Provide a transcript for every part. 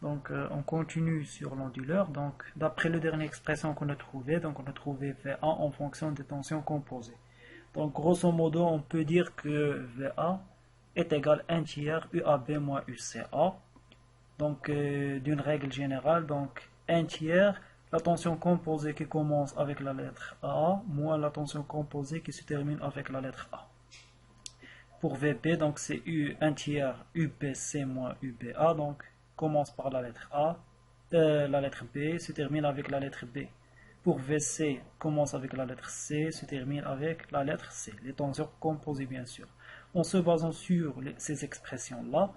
Donc on continue sur l'onduleur. Donc d'après la dernière expression qu'on a trouvée, donc on a trouvé VA en fonction des tensions composées. Donc grosso modo on peut dire que VA est égal à 1 tiers UAB moins UCA. Donc d'une règle générale, donc 1 tiers la tension composée qui commence avec la lettre A moins la tension composée qui se termine avec la lettre A. Pour VB, donc c'est 1 tiers UBC moins UBA, donc commence par la lettre A, la lettre B se termine avec la lettre B. Pour VC, commence avec la lettre C, se termine avec la lettre C. Les tensions composées bien sûr. En se basant sur ces expressions-là,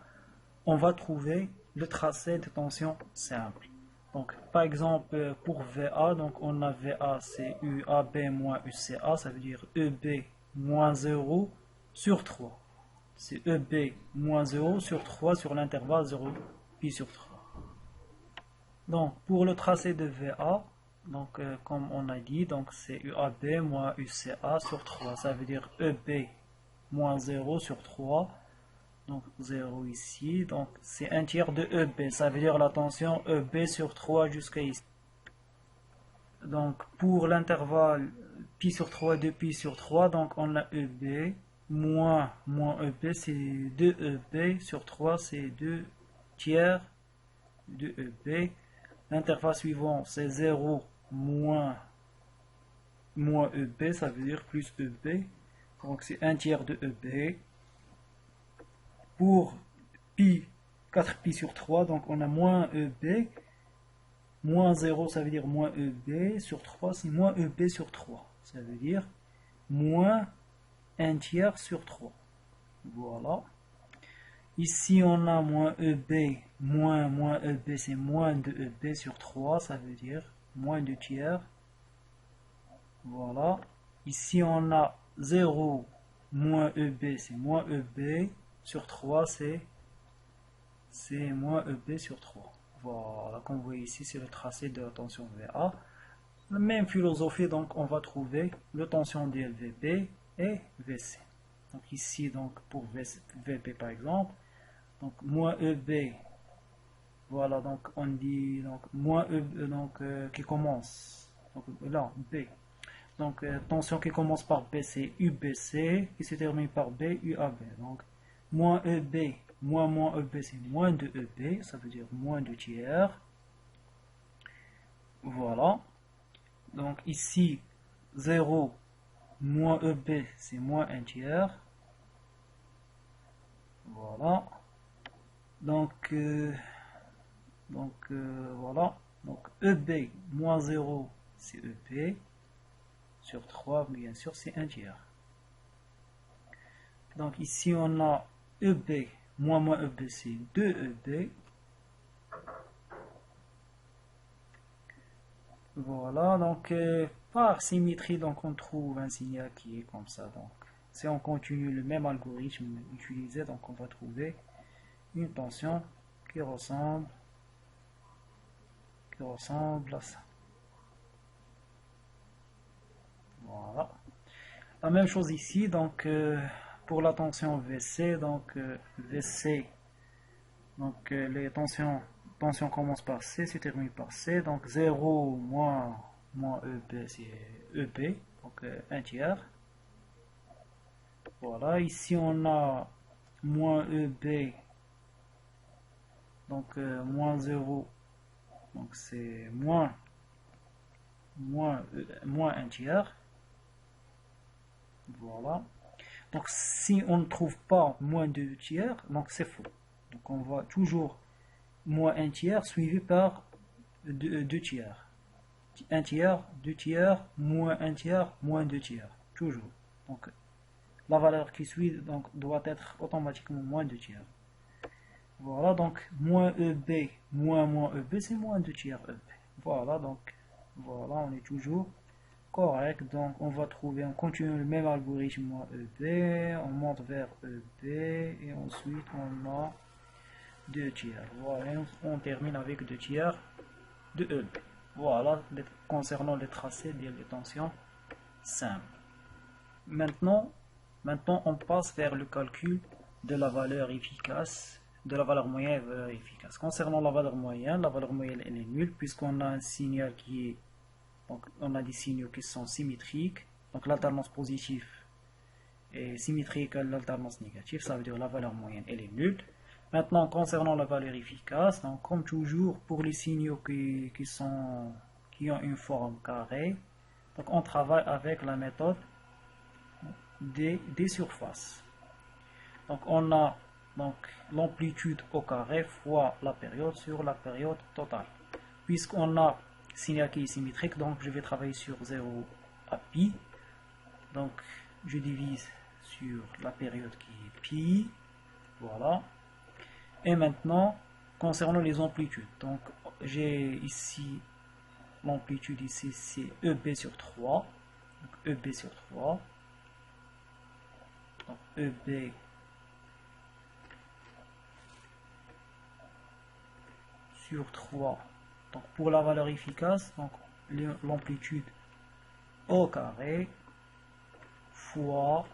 on va trouver le tracé de tension simple. Donc, par exemple, pour VA, donc on a VA, c'est UAB moins UCA, ça veut dire EB moins 0 sur 3. C'est EB moins 0 sur 3 sur l'intervalle 0 pi sur 3. Donc, pour le tracé de VA, donc, comme on a dit, donc c'est UAB moins UCA sur 3. Ça veut dire EB moins 0 sur 3. Donc 0 ici, donc c'est 1 tiers de EB, ça veut dire la tension EB sur 3 jusqu'à ici. Donc pour l'intervalle pi sur 3 de pi sur 3, donc on a EB, moins EB, c'est 2 EB sur 3, c'est 2 tiers de EB. L'intervalle suivant, c'est 0 moins EB, ça veut dire plus EB, donc c'est 1 tiers de EB. Pour pi, 4pi sur 3, donc on a moins EB, moins 0 ça veut dire moins EB, sur 3 c'est moins EB sur 3, ça veut dire moins 1 tiers sur 3. Voilà. Ici on a moins EB, moins EB c'est moins de EB sur 3, ça veut dire moins 2 tiers. Voilà. Ici on a 0, moins EB c'est moins EB. Sur 3, c'est moins EB sur 3. Voilà, comme vous voyez ici, c'est le tracé de la tension VA. La même philosophie, donc on va trouver le tension DLVB et VC. Donc ici, donc pour VB par exemple, donc moins EB, voilà, donc on dit donc moins EB, donc qui commence, donc là, B. Donc tension qui commence par B, c'est UBC, qui se termine par B, UAB. Donc moins EB, moins EB, c'est moins de EB, ça veut dire moins 2 tiers. Voilà. Donc ici, 0, moins EB, c'est moins 1 tiers. Voilà. Donc voilà. Donc EB, moins 0, c'est EB. Sur 3, bien sûr, c'est 1 tiers. Donc ici, on a EB, moins EB, c'est 2 EB. Voilà, donc par symétrie, donc on trouve un signal qui est comme ça. Donc si on continue le même algorithme utilisé, donc on va trouver une tension qui ressemble à ça. Voilà. La même chose ici, donc pour la tension VC, donc VC, donc les tensions commencent par C, se terminent par C, donc 0 moins EB, c'est EB, donc 1 tiers. Voilà, ici on a moins EB, donc moins 0, donc c'est moins 1 tiers. Voilà. Donc si on ne trouve pas moins 2 tiers, donc c'est faux. Donc on va toujours moins 1 tiers suivi par 2 tiers. 1 tiers, 2 tiers, moins 1 tiers, moins 2 tiers. Toujours. Donc la valeur qui suit donc, doit être automatiquement moins 2 tiers. Voilà, donc moins EB, moins EB, c'est moins 2 tiers EB. Voilà, donc voilà, on est toujours correct. Donc on va trouver, on continue le même algorithme moins EB, on monte vers EB et ensuite on a 2 tiers. Voilà, on termine avec 2 tiers de EB. Voilà, concernant les tracés des tensions simples. Maintenant, on passe vers le calcul de la valeur efficace de la valeur moyenne et de la valeur efficace. Concernant la valeur moyenne elle est nulle puisqu'on a un signal qui est, donc on a des signaux qui sont symétriques, donc l'alternance positive est symétrique à l'alternance négative, ça veut dire la valeur moyenne elle est nulle. Maintenant concernant la valeur efficace, donc comme toujours pour les signaux qui ont une forme carrée, donc on travaille avec la méthode des surfaces. Donc on a donc l'amplitude au carré fois la période sur la période totale. Puisqu'on a signal qui est symétrique, donc je vais travailler sur 0 à pi. Donc je divise sur la période qui est pi. Voilà. Et maintenant, concernant les amplitudes, donc j'ai ici l'amplitude ici c'est EB sur 3. Donc EB sur 3. Donc EB sur 3. Donc pour la valeur efficace, donc l'amplitude au carré fois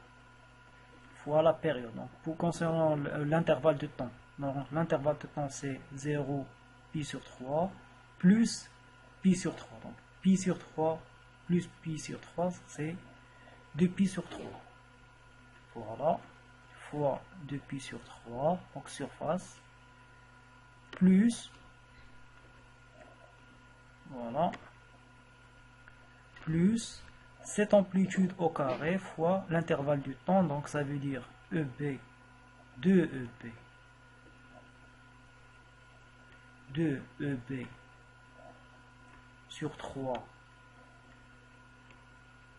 la période. Donc pour concernant l'intervalle de temps, l'intervalle de temps c'est 0 pi sur 3 plus pi sur 3. Donc pi sur 3 plus pi sur 3 c'est 2 pi sur 3. Voilà, fois 2 pi sur 3, donc surface, plus, voilà, plus cette amplitude au carré fois l'intervalle du temps, donc ça veut dire EB, 2 EB sur 3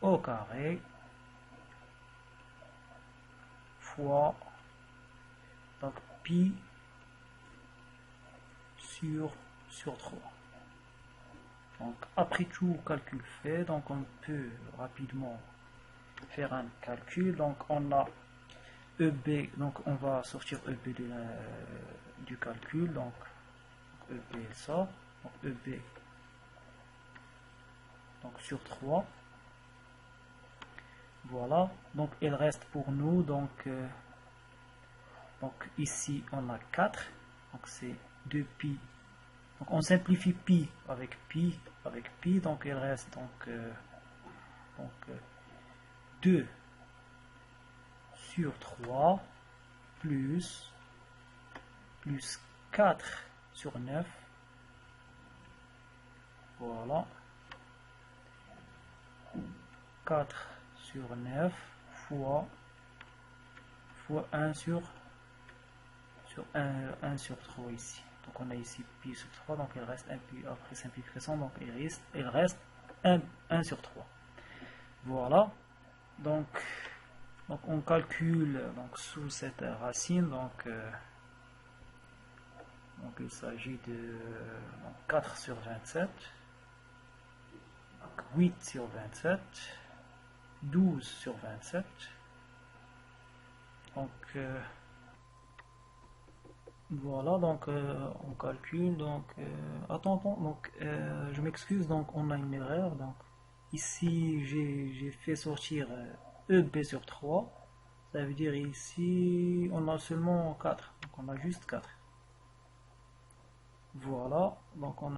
au carré fois donc pi sur 3. Donc après tout calcul fait, donc on peut rapidement faire un calcul. Donc on a EB, donc on va sortir EB du calcul, donc EB sort, donc EB donc sur 3. Voilà, donc il reste pour nous, donc ici on a 4, donc c'est 2 pi. Donc on simplifie pi, donc il reste donc 2 sur 3 plus 4 sur 9. Voilà. 4 sur 9 fois 1 sur 1 sur 3 ici. Donc on a ici pi sur 3, donc il reste un pi après simplification, donc il reste 1 sur 3. Voilà. Donc on calcule donc sous cette racine, donc il s'agit de 4 sur 27, donc 8 sur 27, 12 sur 27, donc voilà, donc on calcule, donc attends, donc je m'excuse, donc on a une erreur, donc ici j'ai fait sortir EB sur 3, ça veut dire ici on a seulement 4, donc on a juste 4. Voilà, donc on